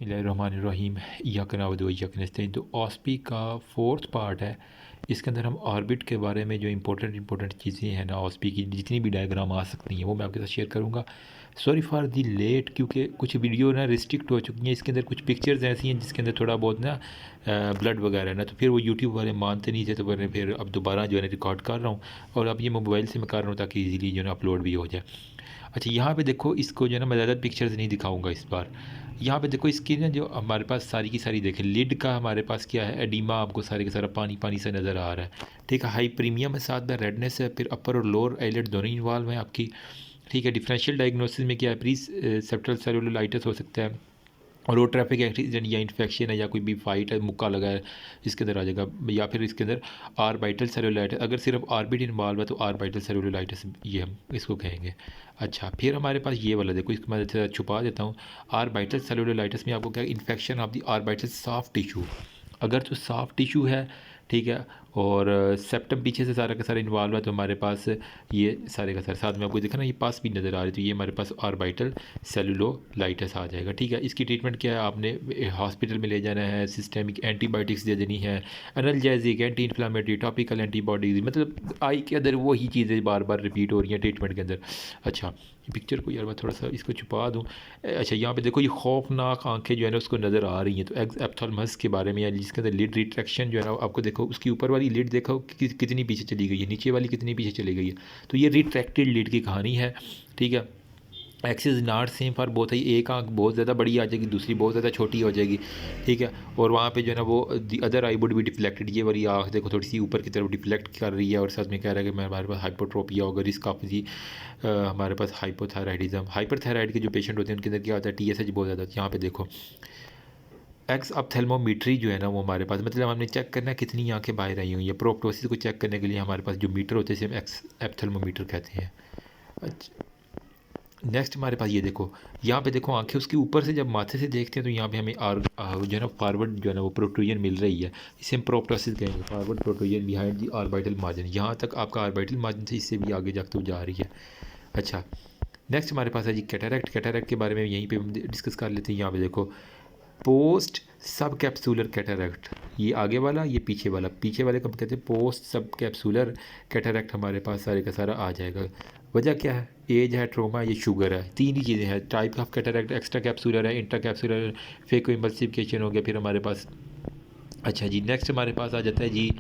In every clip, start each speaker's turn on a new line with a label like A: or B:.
A: बिस्मिल्लाहिर्रहमानिर्रहीम इय्याक नअबुदु व इय्याक नस्तईन। तो ऑस्पी का फोर्थ पार्ट है। इसके अंदर हम ऑर्बिट के बारे में जो इंपॉर्टेंट चीज़ें हैं ना, ऑस्पी की जितनी भी डायग्राम आ सकती हैं वो मैं आपके साथ शेयर करूँगा। सॉरी फॉर दी लेट, क्योंकि कुछ वीडियो ना रिस्ट्रिक्ट हो चुकी हैं। इसके अंदर कुछ पिक्चर्स ऐसी हैं जिसके अंदर थोड़ा बहुत ना ब्लड वगैरह है ना, तो फिर वो यूट्यूब वाले मानते नहीं थे, तो मैंने फिर अब दोबारा जो है ना रिकॉर्ड कर रहा हूँ। और अब ये मोबाइल से मैं कर रहा हूँ ताकि ईज़िली जो है ना अपलोड भी हो जाए। अच्छा, यहाँ पे देखो, इसको जो है ना मैं ज़्यादा पिक्चर्स नहीं दिखाऊंगा इस बार। यहाँ पे देखो इसकी ना जो हमारे पास सारी की सारी देखें, लिड का हमारे पास क्या है, एडिमा आपको सारे का सारा पानी पानी से नज़र आ रहा है। ठीक है, हाई प्रीमियम है, साथ में रेडनेस है, फिर अपर और लोअर आईलेट दोनों इन्वॉल्व हैं आपकी। ठीक है, डिफरेंशियल डायग्नोसिस में क्या है, प्री सेप्टल सेलुलाइटिस हो सकता है, रोड ट्रैफिक एक्सीडेंट या इन्फेक्शन है या कोई भी फाइट है, मुक्का लगा है, इसके अंदर आ जाएगा। या फिर इसके अंदर आरबाइटल सेलुलाइटिस, अगर सिर्फ आरबिट इन्वॉल्व है तो आरबाइटल सेलुलाइटिस ये हम इसको कहेंगे। अच्छा, फिर हमारे पास ये वाला देखो, इसको मैं छुपा देता हूँ। आरबाइटल सेलुलाइटिस में आपको क्या, infection of the orbital soft tissue. अगर तो सॉफ्ट टिश्यू है, ठीक है, और सेप्टम पीछे से सारा का सारा इन्वॉल्व है, तो हमारे पास ये सारे का सारा, साथ में आपको देखा ना ये पास भी नज़र आ रही, तो ये हमारे पास आरबाइटल सेलुलोलाइटिस आ जाएगा। ठीक है, इसकी ट्रीटमेंट क्या है, आपने हॉस्पिटल में ले जाना है, सिस्टेमिक एंटीबायोटिक्स दे देनी है, analgesic, anti inflammatory, topical antibodies, मतलब आई के अंदर वही चीज़ें बार बार रिपीट हो रही हैं ट्रीटमेंट के अंदर। अच्छा, पिक्चर को यार मैं थोड़ा सा इसको छुपा दूँ। अच्छा, यहाँ पे देखो ये खौफनाक आंखें जो है ना उसको नज़र आ रही हैं, तो एप्थलमस के बारे में, या जिसके अंदर लिड रिट्रैक्शन जो है ना आपको देखो, उसकी ऊपर वाली लिड देखो कितनी पीछे चली गई है, नीचे वाली कितनी पीछे चली गई है, तो ये रिट्रैक्टेड लिड की कहानी है। ठीक है, axis not same for both है, एक आंख बहुत ज़्यादा बड़ी आ जाएगी, दूसरी बहुत ज़्यादा छोटी हो जाएगी। ठीक है, और वहाँ पे जो है ना वो the other I would be deflected, ये वाली आंख देखो थोड़ी सी ऊपर की तरफ डिफ्लेक्ट कर रही है, और साथ में कह रहा है कि हमारे पास हाइपोट्रोपिया होगा, रिस्क ऑफ जी हमारे पास हाइपोथायराइडिज्म, हाइपरथायराइड के जो पेशेंट होते हैं उनके अंदर क्या होता है, TSH बहुत ज़्यादा। यहाँ पे देखो एक्स अपथेल्मोमीट्री जो है ना वो हमारे पास, मतलब हमने चेक करना है कितनी आंखें बाहर आई हुई है, प्रोप्टोसिस को चेक करने के लिए हमारे पास जो मीटर होते हैं, हम एक्स एप्थेल्मोमीटर कहते हैं। अच्छा, नेक्स्ट हमारे पास ये देखो, यहाँ पे देखो आंखें उसके ऊपर से जब माथे से देखते हैं तो यहाँ पे हमें जो है ना फॉरवर्ड जो है ना वो प्रोट्रूजन मिल रही है, इसे हम प्रोप्टोसिस कहेंगे, forward protrusion behind the orbital margin. यहाँ तक आपका ऑर्बिटल मार्जिन से इससे भी आगे जाकर जा रही है। अच्छा, नेक्स्ट हमारे पास है जी कैटरैक्ट। कैटरैक्ट के बारे में यहीं पे हम डिस्कस कर लेते हैं। यहाँ पे देखो पोस्ट सब कैप्सूलर कैटरैक्ट, ये आगे वाला, ये पीछे वाला, पीछे वाले को हम कहते हैं पोस्ट सब कैप्सूलर कैटरैक्ट, हमारे पास सारे का सारा आ जाएगा। वजह क्या है, एज है, ट्रोमा, ये शुगर है, तीन ही चीज़ें हैं। Type of cataract extra capsular है, इंट्रा कैप्सूलर, फेको इम्पल्सिफिकेशन हो गया फिर हमारे पास। अच्छा जी, नेक्स्ट हमारे पास आ जाता है जी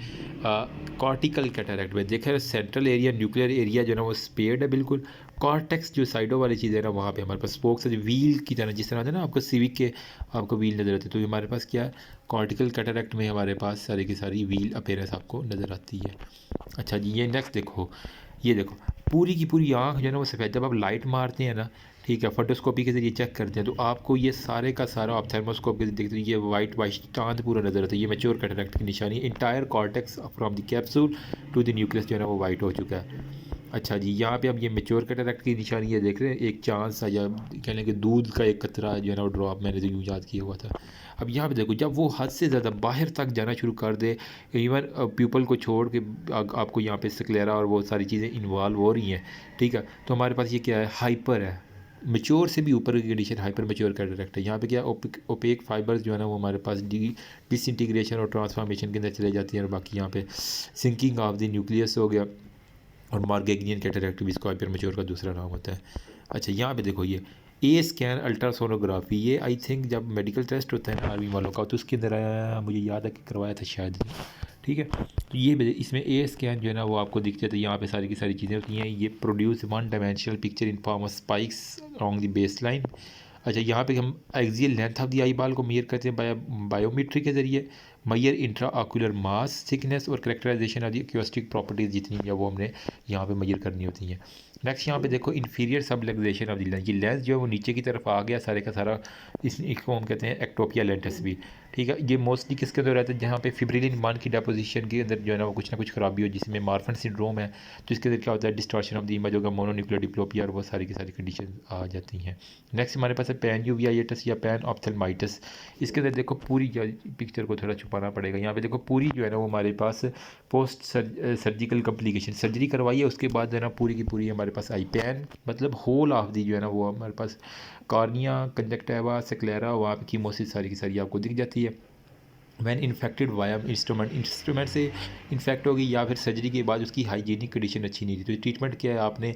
A: कॉर्टिकल कैटरैक्ट में। देखा सेंट्रल एरिया, न्यूक्लियर एरिया जो है ना वो स्पेयर्ड है बिल्कुल। कॉर्टेक्स जो साइडों वाली चीज़ है ना, वहाँ पे हमारे पास स्पोक्स है, व्हील की तरह, जिस तरह होता है ना आपको सिविक के आपको व्हील नज़र आती है, तो हमारे पास क्या है, कॉर्टिकल कैटरैक्ट में हमारे पास सारी की सारी व्हील अपीयरेंस आपको नज़र आती है। अच्छा जी, ये नेक्स्ट देखो, ये देखो पूरी की पूरी आँख जो है ना वो सफ़ेद, जब आप लाइट मारते हैं ना, ठीक है, फोटोस्कोपी के जरिए चेक करते हैं, तो आपको ये सारे का सारा आप थर्मोस्कोप के देखते हैं, ये वाइट वाइट चांद पूरा नज़र आता है। ये मैच्योर कैटरैक्ट की निशानी, entire cortex from the capsule to the nucleus जो है ना वो वाइट हो चुका है। अच्छा जी, यहाँ पे अब ये मैच्योर कैटरैक्ट की निशानी ये देख रहे हैं, एक चांद सा, या कह लें कि दूध का एक कतरा जो है ना वो ड्रॉप, मैंने तो यूँ याद किया हुआ था। अब यहाँ पे देखो, जब वो हद से ज़्यादा बाहर तक जाना शुरू कर दे, इवन प्यूपल को छोड़ के आपको यहाँ पे स्क्लेरा और वो सारी चीज़ें इन्वॉल्व हो रही हैं, ठीक है, तो हमारे पास ये क्या है, हाइपर है, मेच्योर से भी ऊपर की कंडीशन हाइपर मेच्योर कैटरैक्ट है। यहाँ पे क्या ओपेक फाइबर्स जो है ना वो हमारे पास डिसइंटीग्रेशन और ट्रांसफॉर्मेशन के अंदर चले जाती हैं, और बाकी यहाँ पे सिंकिंग ऑफ द न्यूक्लियस हो गया, और मार्गेग्नियन कैटरैक्ट भी इसको हाइपर मेच्योर का दूसरा नाम होता है। अच्छा, यहाँ पे देखो ये ए स्कैन अल्ट्रासोनोग्राफी, ये आई थिंक जब मेडिकल टेस्ट होता है ना आर्मी वालों का, तो उसके अंदर मुझे याद है कि करवाया था शायद। ठीक है, तो ये इसमें ए स्कैन जो है ना वो आपको दिख जाता है, यहाँ पे सारी की सारी चीज़ें होती हैं। ये produce one dimensional picture in form of spikes along the baseline. अच्छा, यहाँ पे हम axial length of the eyeball को मेयर करते हैं बायोमेट्री के ज़रिए, measure intraocular mass, thickness और characterization of the acoustic properties जितनी है वो हमने यहाँ पे मैयर करनी होती हैं। नेक्स्ट यहाँ पे देखो inferior subluxation of the lens, ये लेंस जो है वो नीचे की तरफ आ गया सारे का सारा, इसको हम कहते हैं एक्टोपिया लेंटस भी। ठीक है, ये मोस्टली किसके अंदर रहता है, जहाँ पे फिब्रिलिन मान की डेपोजिशन के अंदर जो है ना वो कुछ ना कुछ खराबी हो, जिसमें मार्फन सिंड्रोम है, तो इसके अंदर क्या होता है, डिस्टॉर्शन ऑफ द इमेज होगा, मोनोन्यूक्लियर डिप्लोपिया, और वो सारी की सारी कंडीशन आ जाती हैं। नेक्स्ट हमारे पास है पैन यूवियाइटिस या पैन ऑप्थेल्माइटिस। इसके अंदर देखो पूरी पिक्चर को थोड़ा छुपाना पड़ेगा। यहाँ पे देखो पूरी जो है ना वो हमारे पास पोस्ट सर्जिकल कम्प्लिकेशन, सर्जरी करवाई है उसके बाद जो है ना पूरी की पूरी हमारे पास आई पैन मतलब होल ऑफ दी जो है ना वो हमारे पास कॉर्निया, कंजक्टिवा, स्क्लेरा, वहाँ पे कीमोसिस सारी की सारी आपको दिख जाती है। वैन इन्फेक्टेड वाया इंस्ट्रूमेंट से इन्फेक्ट होगी या फिर सर्जरी के बाद उसकी हाइजीनिक कंडीशन अच्छी नहीं थी, तो ट्रीटमेंट क्या है, आपने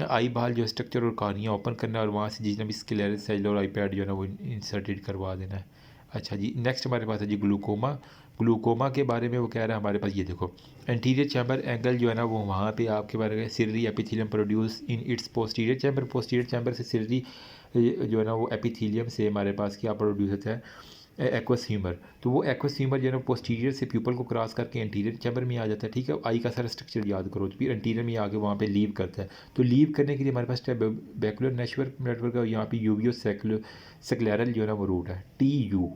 A: आई बाल जो स्ट्रक्चर और कहानियाँ ओपन करना है और वहाँ से जितना भी स्क्लेरस सेल और आईपैड जो है ना वो इंसर्टेड करवा देना है। अच्छा जी, नेक्स्ट हमारे पास है जी ग्लूकोमा। ग्लूकोमा के बारे में वो कह रहा है हमारे पास, ये देखो एंटीरियर चैम्बर एंगल जो है ना वो वहाँ पे आपके बारे में ciliary epithelium produce in its posterior chamber से सिररी जो है ना वो एपिथेलियम से हमारे पास क्या प्रोड्यूस होता है, एक्वस ह्यूमर। तो वो एक्वस ह्यूमर जो है ना पोस्टीरियर से प्यूपल को क्रॉस करके एंटीरियर चैम्बर में आ जाता है। ठीक है, आई का सारा स्ट्रक्चर याद करो, तो फिर एंटीरियर में आके वहाँ पे लीव करता है। तो लीव करने के लिए हमारे पास ट्रैबेकुलर नेटवर्क और यहाँ पे यूवियो सेक्लेरल जो है ना वो रूट है, TU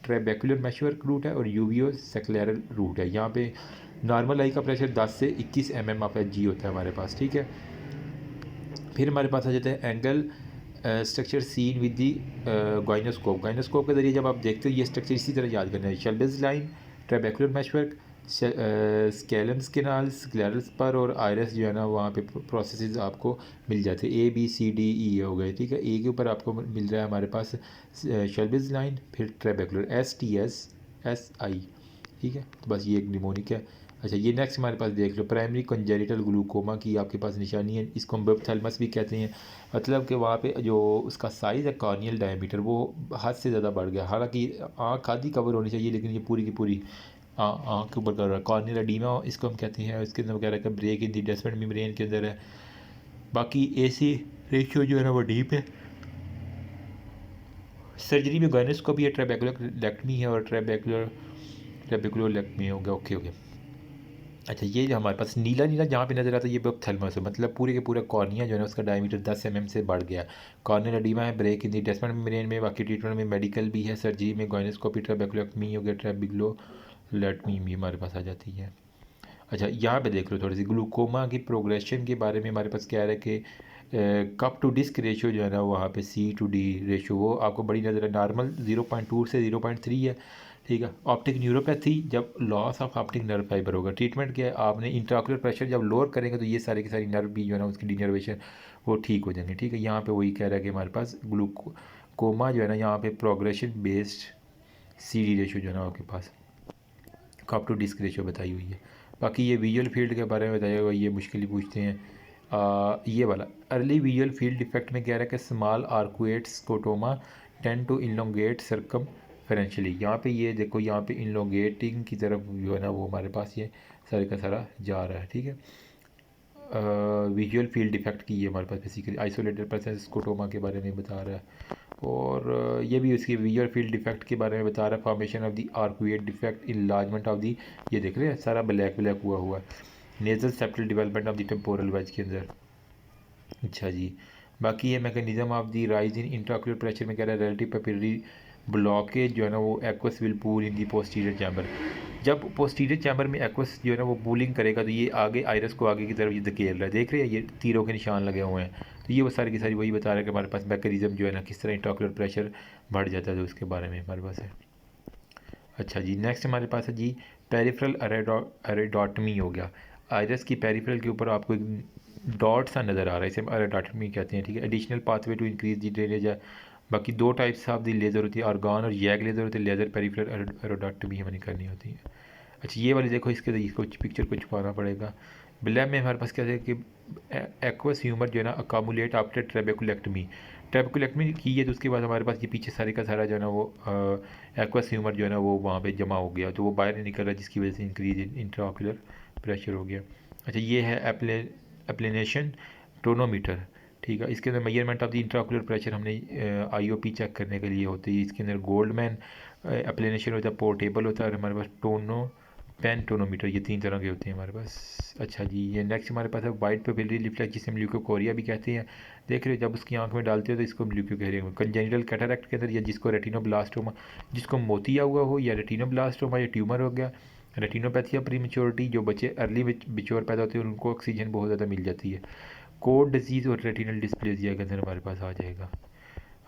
A: ट्रैबेकुलर नेटवर्क रूट है और यूवियो सेक्लेरल रूट है। यहाँ पे नॉर्मल आई का प्रेशर 10 से 21 mm ऑफ Hg होता है हमारे पास। ठीक है, फिर हमारे पास आ जाता है angle structure seen with the gonioscope. Gonioscope के ज़रिए जब आप देखते हो ये स्ट्रक्चर इसी तरह याद करना है, शेल्बेज लाइन, ट्रैबेकुलर मैशवर्क, स्केलम्स केनाल, स्क्लेरल्स पर और आयरस जो है ना वहाँ पे प्रोसेसेस आपको मिल जाते हैं, ABCDE हो गए। ठीक है, ए के ऊपर आपको मिल रहा है हमारे पास शेल्बेज लाइन, फिर ट्रैबेकुलर STS SI। ठीक है, तो बस ये एक निमोनिक है। अच्छा, ये नेक्स्ट हमारे पास देख लो, प्राइमरी कंजेनिटल ग्लूकोमा की आपके पास निशानी है, इसको हम बपथैलमस भी कहते हैं। मतलब कि वहाँ पे जो उसका साइज़ है कॉर्नियल डायमीटर वो हद से ज़्यादा बढ़ गया, हालांकि आँख आधी कवर होनी चाहिए लेकिन ये पूरी की पूरी आँख के ऊपर कर रहा है। कॉर्नियल एडीमा इसको हम कहते हैं, इसके अंदर वगैरह का ब्रेक इन दी डेस्मेंट मेम्ब्रेन के अंदर है। बाकी AC रेशियो जो है ना वो डीप है। सर्जरी में गायनेस्कोपी है, ट्रैबेकुलरलेक्टमी है और ट्रैबेकुलरलेक्टमी हो गया। Okay okay. अच्छा, ये जो हमारे पास नीला नीला जहाँ पे नज़र आता है ये बपथैलमस है, मतलब पूरे के पूरा कॉर्निया जो है ना उसका डायमीटर 10 mm से बढ़ गया। कॉर्नियल एडीमा है, ब्रेक इन दी डेस्मेंट मेम्ब्रेन में। बाकी ट्रीटमेंट में मेडिकल भी है, सर्जरी में गायनेस्कोपी, ट्रैबेकुलरलेक्टमी हो गया, ट्रैबेकुलरलेक्टमी भी हमारे पास आ जाती है। अच्छा, यहाँ पे देख लो थोड़ी सी ग्लूकोमा की प्रोग्रेशन के बारे में हमारे पास क्या है कि कप टू डिस्क रेशियो जो है ना वहाँ पे C/D रेशियो वो आपको बड़ी नज़र है। नॉर्मल 0.2 से 0.3 है। ठीक है, ऑप्टिक न्यूरोपैथी जब loss of optic nerve fibre होगा। ट्रीटमेंट क्या है, आपने इंट्राओकुलर प्रेशर जब लोअर करेंगे तो ये सारी की सारी नर्व भी जो है ना उसकी डिनर्वेशन वो ठीक हो जाएंगे। ठीक है, यहाँ पे वही कह रहा है कि हमारे पास ग्लूकोमा जो है ना यहाँ पे प्रोग्रेशन बेस्ड CD रेशियो जो है ना आपके पास कप टू डिस्क रेशियो बताई हुई है। बाकी ये विजुअल फील्ड के बारे में बताया हुआ, ये मुश्किल ही पूछते हैं। ये वाला अर्ली विजुअल फील्ड डिफेक्ट में कह रहा है कि small arcuate scotoma tend to elongate circumferentially. यहाँ पे ये देखो, यहाँ पे इनलोंगेटिंग की तरफ जो है ना वो हमारे पास ये सारे का सारा जा रहा है। ठीक है, विजुअल फील्ड डिफेक्ट की ये हमारे पास बेसिकली आइसोलेटेड पर्सन स्कोटोमा के बारे में बता रहा है। और ये भी उसकी विजुअल फील्ड डिफेक्ट के बारे में बता रहा है, formation of the arcuate defect, enlargement of the, ये देख रहे हैं सारा ब्लैक ब्लैक हुआ है, nasal septal development of the temporal wedge के अंदर। अच्छा जी, बाकी ये mechanism of the rise in intraocular pressure में कह रहा है रिलेटिव पेपिलरी ब्लॉकेज जो है ना वो aqueous will pool in the posterior chamber. जब पोस्टीरियर चैम्बर में एक्वस जो है ना वो पूलिंग करेगा तो ये आगे आयरस को आगे की तरफ ये धकेल रहा है, देख रहे हैं ये तीरों के निशान लगे हुए हैं। तो ये वो सारी की सारी वही बता रहा है कि हमारे पास मैकेनिज्म जो है ना किस तरह इंट्राक्यूलर प्रेशर बढ़ जाता है, तो उसके बारे में हमारे पास है। अच्छा जी, नेक्स्ट हमारे पास है जी पेरिफेरल एरेडोटमी हो गया। आयरस की पेरिफेरल के ऊपर आपको एक डॉट सा नज़र आ रहा है, इसे हम एरेडोटमी कहते हैं। ठीक है, additional pathway to increase the drainage है। बाकी दो टाइप्स ऑफ दी लेज़र होती है, आर्गन और यैग लेज़र होती है। लेज़र पेरिफेरल एरेडोटमी हमें करनी होती है। अच्छा, ये वाली देखो, इसके इसको पिक्चर को छुपाना पड़ेगा। ब्लैब में हमारे पास क्या है कि एक्वस ह्यूमर जो है ना अकामुलेट आफ्टर ट्रेबेकुलेक्टमी। ट्रेबेकुलेक्टमी की है तो उसके बाद हमारे पास ये पीछे सारे का सारा जो है ना वो एक्वस ह्यूमर जो है ना वो वहाँ पे जमा हो गया, तो वो बाहर नहीं निकल रहा, जिसकी वजह से इंक्रीज इंट्राओकुलर प्रेशर हो गया। अच्छा, ये है एप्लेनेशन टोनोमीटर। ठीक है, इसके अंदर measurement of the intraocular pressure हमने IOP चेक करने के लिए होती है। इसके अंदर गोल्डमैन एप्लेनेशन होता है, पोर्टेबल होता है, और हमारे पास पेन टोनोमीटर, ये 3 तरह के होते हैं हमारे पास। अच्छा जी, ये नेक्स्ट हमारे पास है वाइट पेपिलरी लिफ्लेक्स, जिसे हम ल्यूकोकोरिया भी कहते हैं। देख रहे हो, जब उसकी आंख में डालते हो तो इसको ल्यूकोकोरिया में। कंजेनिटल कैटरैक्ट के अंदर, या जिसको रेटिनोब्लास्टोमा, जिसको मोतिया हुआ हो, या रेटिनोब्लास्टोमा या ट्यूमर हो गया। रेटिनोपैथिया प्रीमेच्योरिटी, जो बच्चे अर्ली बिच्योर पैदा होते हैं उनको ऑक्सीजन बहुत ज़्यादा मिल जाती है। कोड डिजीज़ और रेटिनल डिस्प्लेजिया के अंदर हमारे पास आ जाएगा।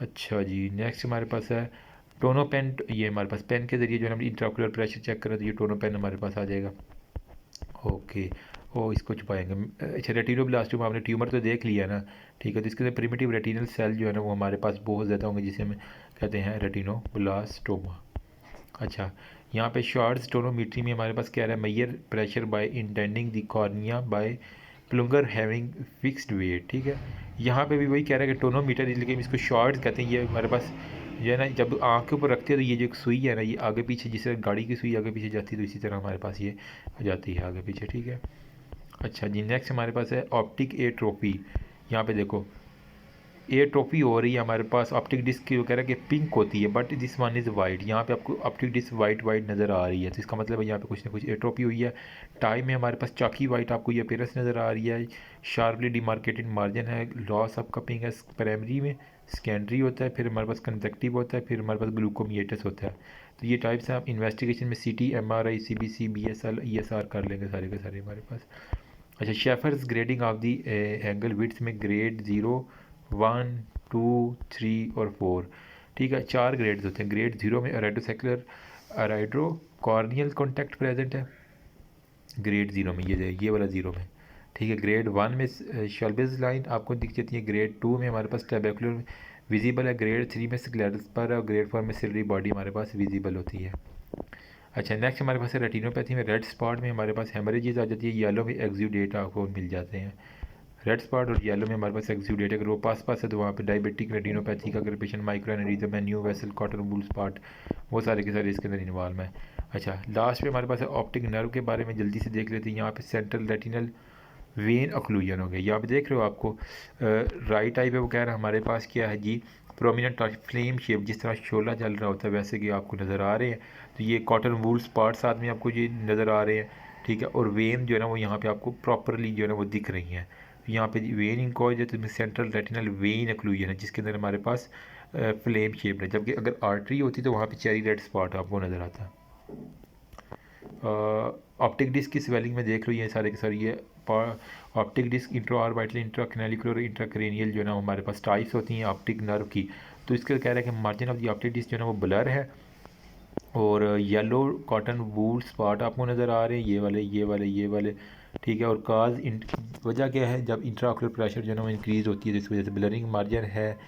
A: अच्छा जी, नेक्स्ट हमारे पास है टोनो पेन, ये हमारे पास पेन के ज़रिए जो है हम इंट्राओकुलर प्रेशर चेक करें तो ये टोनो पेन हमारे पास आ जाएगा। ओके, ओ इसको छुपाएंगे। अच्छा, रेटिनोब्लास्टोमा आपने ट्यूमर तो देख लिया ना, ठीक है। तो इसके अंदर प्रिमिटिव रेटिनल सेल जो है ना वो हमारे पास बहुत ज़्यादा होंगे, जिसे हम कहते हैं रेटिनोब्लास्टोमा। अच्छा, यहाँ पे शॉर्ट स्टोनोमीट्री में हमारे पास क्या रहा है, measure pressure by indenting the cornea by plunger having fixed weight, ठीक है। यहाँ पे भी वही कह रहा है कि टोनोमीटर, लेकिन इसको शॉर्ट कहते हैं। ये हमारे पास जो है ना, जब आँख के ऊपर रखते हैं तो ये जो एक सुई है ना, ये आगे पीछे, जिससे गाड़ी की सुई आगे पीछे जाती है, तो इसी तरह हमारे पास ये जाती है आगे पीछे, ठीक है। अच्छा जी, नेक्स्ट हमारे पास है ऑप्टिक एट्रोफी। यहाँ पे देखो एट्रोफी हो रही है हमारे पास, ऑप्टिक डिस्क की वगैरह कि पिंक होती है, but this one is white. यहाँ पे आपको ऑप्टिक डिस्क वाइट वाइट नज़र आ रही है, तो इसका मतलब है यहाँ पे कुछ ना कुछ एट्रोफी हुई है। टाइम में हमारे पास चाकी वाइट आपको ये अपीयरेंस नज़र आ रही है। शार्पली डिमार्केटेड मार्जिन है। लॉस ऑफ कपिंग है प्राइमरी में, सेकेंडरी होता है, फिर हमारे पास कंजक्टिव होता है, फिर हमारे पास ग्लूकोमिएटस होता है। तो ये टाइप्स हैं। आप इन्वेस्टिगेशन में CT, MRI, CBC, BSL, ESR कर लेंगे सारे के सारे हमारे पास। अच्छा, shepherds grading of the angle width में ग्रेड 0, 1, 2, 3 और 4, ठीक है। 4 ग्रेड्स होते हैं। ग्रेड 0 में अराइडोसेक्युलर अराइड्रो कॉर्नियल कॉन्टैक्ट प्रेजेंट है, ग्रेड 0 में ये वाला 0 में, ठीक है। ग्रेड 1 में शल्बेज लाइन आपको दिख जाती है। ग्रेड 2 में हमारे पास टेबेकुलर विजिबल है। ग्रेड 3 में स्क्लेरस पर है, और ग्रेड 4 में सिलरी बॉडी हमारे पास विजिबल होती है। अच्छा, नेक्स्ट हमारे पास है रेटिनोपैथी में रेड स्पॉट में हमारे पास हेमरेजेस आ जाती है। येलो में एक्सुडेट आपको मिल जाते हैं। रेड स्पॉट और येलो में हमारे पास एक्सुडेट, अगर वो पास पास है तो वहाँ पे डायबिटिक रेटिनोपैथी का, अगर पेशेंट माइक्रो एनेरिज्म है, new vessel, cotton wool spot, वो सारे के सारे इसके अंदर इन्वॉल्व है। अच्छा, लास्ट में हमारे पास है ऑप्टिक नर्व के बारे में जल्दी से देख लेते हैं। यहाँ पे सेंट्रल रेटिनल वेन ऑक्लूजन हो गया। यहाँ पे देख रहे हो आपको राइट आई पे वो कह रहा है हमारे पास क्या है जी, प्रोमिनेंट फ्लेम शेप, जिस तरह शोला जल रहा होता है वैसे कि आपको नज़र आ रहे हैं। तो ये कॉटन वूल स्पॉट साथ में आपको ये नज़र आ रहे हैं, ठीक है। और वेन जो है ना वो यहाँ पे आपको प्रॉपरली जो है ना वो दिख रही हैं। तो यहाँ पे वेन इनकॉज है, तो सेंट्रल रेटिनल वेन ऑक्लूजन है, जिसके अंदर हमारे पास फ्लेम शेप है। जबकि अगर आर्टरी होती तो वहाँ पे चेरी रेड स्पॉट आपको नज़र आता है। ऑप्टिक डिस्क की स्वेलिंग में देख लो, ये सारे के सारे ये optic disc intraorbital, intracanalicular, intracranial जो है ना हमारे पास टाइप्स होती हैं ऑप्टिक नर्व की। तो इसका कह रहा है कि margin of the optic disc जो है ना वो ब्लर है, और येलो कॉटन वूल स्पॉट आपको नज़र आ रहे हैं, ये वाले ये वाले ये वाले, ठीक है। और काज वजह क्या है, जब इंट्राऑक्यूलर प्रेशर जो है ना वो इंक्रीज़ होती है, तो इस वजह से ब्लरिंग मार्जिन है।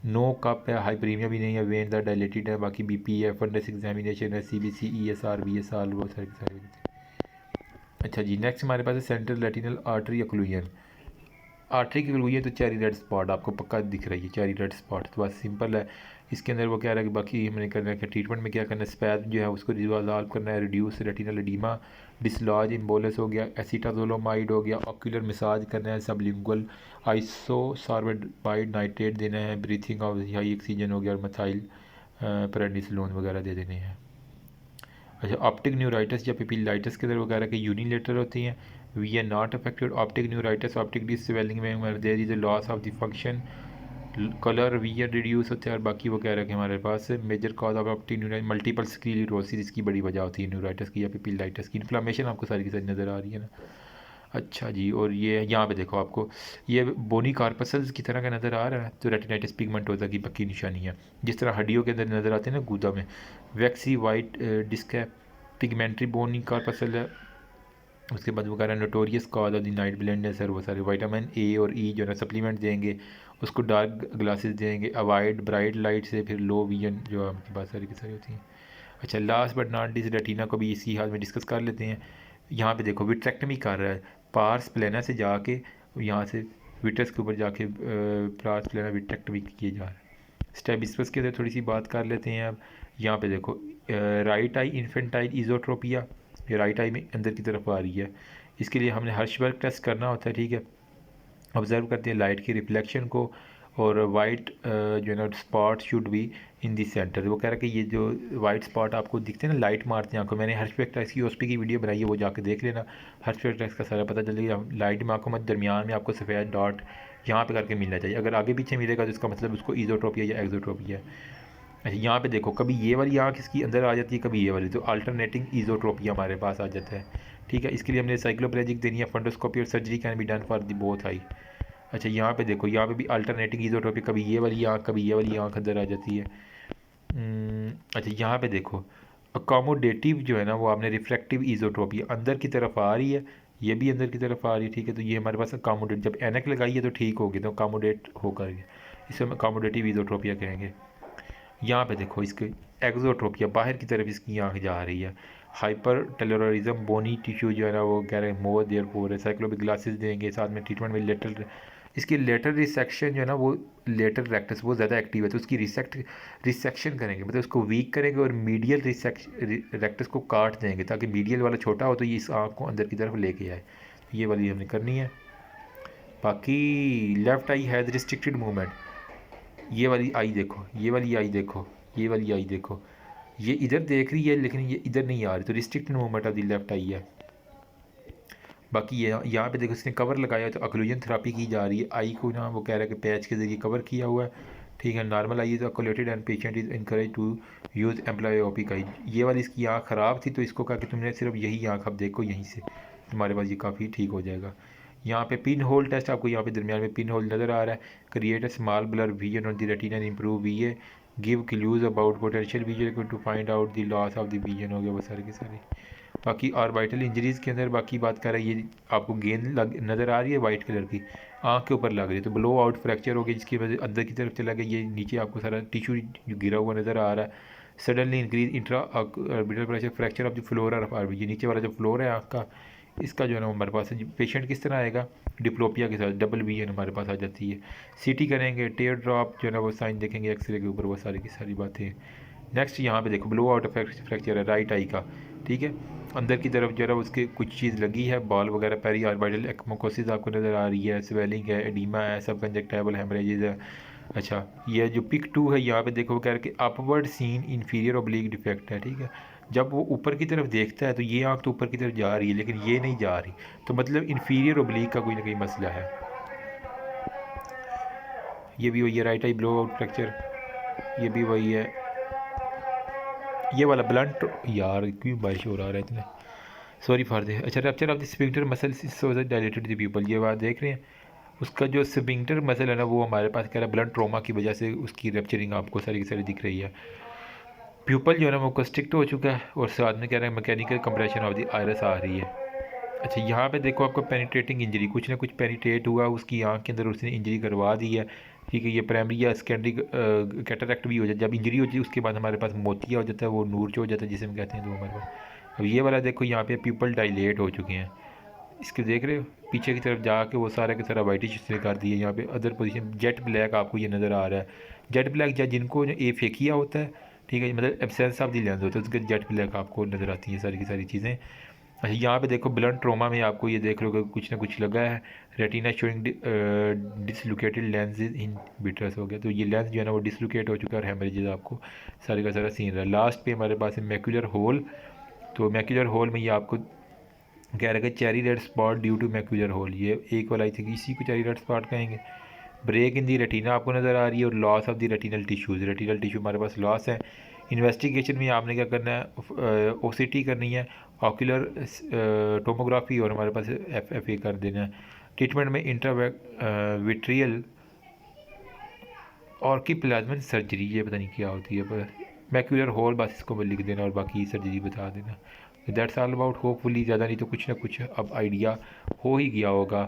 A: नो कप है, हाइपरीमिया भी नहीं है, वेन डायलेटेड है, बाकी BP है, फंडस एग्जामिनेशन है, CBC, ESR, VSR, वो सारे सारे। अच्छा जी, नेक्स्ट हमारे पास है central retinal artery occlusion. Artery की ऑक्लूजन तो चेरी रेड स्पॉट आपको पक्का दिख रही है, चेरी रेड स्पॉट तो बस सिंपल है। इसके अंदर वो कह रहा है कि बाकी हमने करना है कि ट्रीटमेंट में क्या करना है, स्पैज़म जो है उसको रिजॉल्व करना है, रिड्यूस रेटिनल एडिमा, डिसलॉज इम्बोलस हो गया, एसिटाजोलोमाइड हो गया, ऑक्यूलर मसाज करना है, सबलिंगुअल आइसोसार्बिडाइड नाइट्रेट देना है, ब्रीथिंग ऑफ हाई ऑक्सीजन हो गया, और मिथाइल प्रेडिसलोन वगैरह दे देने हैं। अच्छा, ऑप्टिक न्यूराइटिस या पिपिलाइटिस के अंदर वगैरह के यूनिलेटर होती हैं। We are not affected. Optic neuritis optic disc swelling में there is a loss of the function, colour वियर रिड्यूस होते हैं, और बाकी वो कह रहा है कि हमारे पास major cause of optic neuritis multiple sclerosis, इसकी बड़ी वजह होती है न्यूराइटिस की या पिपिलाइटिस की। इन्फ्लामेशन आपको सारी की सारी नज़र आ रही है ना। अच्छा जी, और ये यहाँ पे देखो आपको ये बोनी कार्पसल्स की तरह का नज़र आ रहा है, तो रेटिनाइटिस पिगमेंटोसा की पक्की निशानी है। जिस तरह हड्डियों के अंदर नज़र आते हैं ना गूदा में, वैक्सी वाइट डिस्क है, पिगमेंट्री बोनी कार्पसल है। उसके बाद वो कह रहा है notorious cause of the night blindness है, वो सारे विटामिन A और E जो है ना सप्लीमेंट देंगे, उसको डार्क ग्लासेस देंगे, अवॉइड ब्राइट लाइट से, फिर लो विजन जो आपकी बात सारी की सारी होती हैं। अच्छा, last but not least retina को भी इसी हाल में डिस्कस कर लेते हैं। यहाँ पे देखो विट्रेक्टमी कर रहा है, पार्स प्लेना से जाके यहाँ से विट्रस के ऊपर जाके पार्स प्लेना विट्रेक्टमी किए जा रहा है। स्टेबिस्पस के अंदर थोड़ी सी बात कर लेते हैं अब। यहाँ पे देखो राइट आई इन्फेंटाइल इजोट्रोपिया, ये राइट आई में अंदर की तरफ आ रही है। इसके लिए हमने हर्शबर्ग टेस्ट करना होता है, ठीक है। ऑब्जर्व करते हैं लाइट की रिफ्लेक्शन को, और वाइट जो है ना spot should be in the centre. वो कह रहा है कि ये जो वाइट स्पॉट आपको दिखते हैं ना, लाइट मारते हैं आंखों, मैंने हर्शबर्ग टेस्ट की OSP की वीडियो बनाई है, वो जाके देख लेना। हर्शबर्ग टेस्ट का सारा पता चलेगा। लाइट में आंखों में दरमियान में आपको सफ़ेद डॉट यहाँ पे करके मिलना चाहिए, अगर आगे पीछे मिलेगा तो इसका मतलब उसको इजोट्रोपिया या एक्सोट्रोपिया है। अच्छा, यहाँ पे देखो कभी ये वाली आँख इसकी अंदर आ जाती है, कभी ये वाली, तो अल्टरनेटिंग इजोट्रोपिया हमारे पास आ जाता है, ठीक है। इसके लिए हमने साइक्लोप्लेजिक देनी है, फंडोस्कोपी और surgery can be done for the both I. अच्छा, यहाँ पे देखो, यहाँ पे भी अल्टरनेटिंग इजोट्रोपिया, कभी ये वाली आँख कभी ये वाली आँख अंदर आ जाती है। अच्छा यहाँ पे देखो, अकोमोडेटिव जो है ना वो आपने रिफ्लेक्टिव ईज़ोट्रोपिया अंदर की तरफ आ रही है, ये भी अंदर की तरफ आ रही है, ठीक है। तो ये हमारे पास अकोमोडेट, जब एनक लगाई है तो ठीक होगी, तो अकोमोडेट होकर इसे हम अकोमोडेटिव ईज़ोट्रोपिया कहेंगे। यहाँ पे देखो इसके एक्जोट्रोपिया, बाहर की तरफ इसकी आँख जा रही है। हाइपर टेलोरिज्म, बोनी टिश्यू जो है ना वो कह रहे हैं मोर देयर फोर, साइक्लोपिक ग्लासेस देंगे साथ में ट्रीटमेंट में। लेटर, इसकी लेटर रिसेक्शन जो है ना वो लेटर रेक्टस वो ज़्यादा एक्टिव है, तो उसकी रिसेक्शन करेंगे, मतलब उसको वीक करेंगे और मीडियल रेक्टस को काट देंगे ताकि मीडियल वाला छोटा हो तो ये इस आँख को अंदर की तरफ लेके आए। ये वाली हमने करनी है। बाकी left I has restricted movement, ये वाली आई देखो, ये वाली आई देखो, ये वाली आई देखो, ये इधर देख रही है लेकिन ये इधर नहीं आ रही, तो restricted movement of the left eye है। बाकी ये यहाँ पे देखो इसने कवर लगाया तो ऑक्लूजन थेरापी की जा रही है। आई को ना वो कह रहा है कि पैच के ज़रिए कवर किया हुआ है, ठीक है। Normal eye is occluded and patient is encourage to use amblyopic eye. ये वाली इसकी आँख ख़राब थी तो इसको कहा कि तुमने सिर्फ यही आँख अब देखो, यहीं से तुम्हारे पास ये काफ़ी ठीक हो जाएगा। यहाँ पे पिन होल टेस्ट, आपको यहाँ पे दरमियान में पिन होल नज़र आ रहा है। Create a small blur vision on the retina and improve VA, give clues about potential vision to find out the loss of the vision, हो गया वो सारे के सारे। बाकी ऑर्बिटल इंजरीज़ के अंदर बाकी बात कर रहा है, ये आपको गेंद लग नज़र आ रही है वाइट कलर की, आँख के ऊपर लग रही है, तो ब्लो आउट फ्रैक्चर हो गया जिसकी वजह से अंदर की तरफ चला गया, ये नीचे आपको सारा टिश्यू जो गिरा हुआ नज़र आ रहा है। Suddenly increase intra orbital pressure, fracture of the floor of orbit, ये नीचे वाला जो फ्लोर है आँख का, इसका जो है ना हमारे पास पेशेंट किस तरह आएगा, डिप्लोपिया के साथ डबल विजन हमारे पास आ जाती है। सीटी करेंगे, टेयर ड्रॉप जो है ना वो साइन देखेंगे एक्सरे के ऊपर, वो सारी की सारी बातें। नेक्स्ट यहाँ पे देखो ब्लो आउट फ्रैक्चर है राइट आई का, ठीक है। अंदर की तरफ जो है उसके कुछ चीज़ लगी है, बॉल वगैरह, पेरी ऑर्बिटल एक्मोकोसिस आपको नज़र आ रही है, स्वेलिंग है, एडीमा है, सब कंजक्टाइबल हेमरेजेस है। अच्छा ये जो पिक 2 है यहाँ पे देखो कह रहे कि upward seen inferior oblique defect है, ठीक है। जब वो ऊपर की तरफ देखता है तो ये आँख तो ऊपर की तरफ जा रही है लेकिन ये नहीं जा रही, तो मतलब इन्फीरियर ओब्लिक का कोई ना कोई मसला है। ये भी वही है right I blow out fracture, ये भी वही है। ये वाला ब्लंट, यार क्यों बारिश हो रहा है इतने, सॉरी फॉर दे। अच्छा rupture of the sphincter muscle so dilated the people, ये बात देख रहे हैं। उसका जो स्फिंक्टर मसल है ना वो हमारे पास कह रहा है ब्लंट ट्रोमा की वजह से उसकी रप्चरिंग आपको सारी की सारी दिख रही है। प्यूपल जो है ना वो कंस्ट्रिक्ट हो चुका है और साथ में कह रहे हैं mechanical compression of the iris आ रही है। अच्छा यहाँ पे देखो आपको पेनिट्रेटिंग इंजरी, कुछ ना कुछ पेनिट्रेट हुआ उसकी आँख के अंदर, उसने इंजरी करवा दी है, ठीक है। ये प्राइमरी या सेकेंडरी कैटरैक्ट भी हो जाए, जब इंजरी होती है उसके बाद हमारे पास मोतिया हो जाता है, वो नूरच हो जाता है जिसे हम कहते हैं, तो हमारे पास अब ये वाला देखो यहाँ पे पीपल डायलेट हो चुके हैं, इसके देख रहे हो पीछे की तरफ जाके वो सारा के सारा वाइटिश से कर दिए। यहाँ पे अदर पोजीशन जेट ब्लैक आपको ये नज़र आ रहा है, जेट ब्लैक या जिनको ए फेकिया होता है, ठीक है, मतलब एब्सेंस ऑफ द लेंस होता है उसके जेट ब्लैक आपको नज़र आती है सारी की सारी चीज़ें। अच्छा यहाँ पे देखो ब्लंट ट्रोमा में आपको ये देख लो कि कुछ ना कुछ लगा है, रेटिना शोइंग डिसलोकेटेड लेंसेज इन बिटरस हो गया, तो ये लेंस जो है ना वो डिसलोकेट हो चुका है और हेमरेजेस आपको सारे का सारा सीन रहा है। लास्ट पे हमारे पास है मैक्यूलर होल, तो मैक्यूलर होल में ये आपको कह रहा है cherry red spot due to macular hole, ये एक वाला आई थी, इसी को चेरी रेड स्पॉट कहेंगे। ब्रेक इन दी रेटिना आपको नज़र आ रही है और loss of the retinal tissues, retinal tissue हमारे पास लॉस है। इन्वेस्टिगेशन में आपने क्या करना है, ओसीटी करनी है, ऑक्यूलर टोमोग्राफी और हमारे पास एफएफए कर देना है। ट्रीटमेंट में इंट्राविट्रियल और की प्लाज्मा सर्जरी, ये पता नहीं क्या होती है, पर मैक्यूलर होल बस इसको लिख देना और बाकी सर्जरी बता देना। दैट्स ऑल अबाउट, होपफुली ज़्यादा नहीं तो कुछ ना कुछ अब आइडिया हो ही गया होगा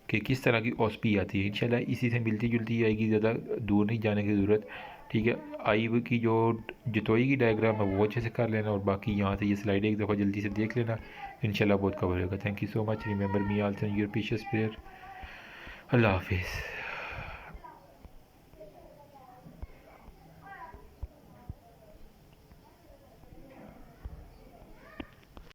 A: कि किस तरह की ओस्पी आती है। इंशाल्लाह इसी से मिलती जुलती आएगी, ज़्यादा दूर नहीं जाने की ज़रूरत, ठीक है। आई की जो जतोई की डायग्राम है वो अच्छे से कर लेना और बाकी यहाँ से ये स्लाइड एक दफ़ा जल्दी से देख लेना, इंशाल्लाह बहुत कवर होगा। Thank you so much, remember me also your precious prayer. अल्लाह हाफिज़।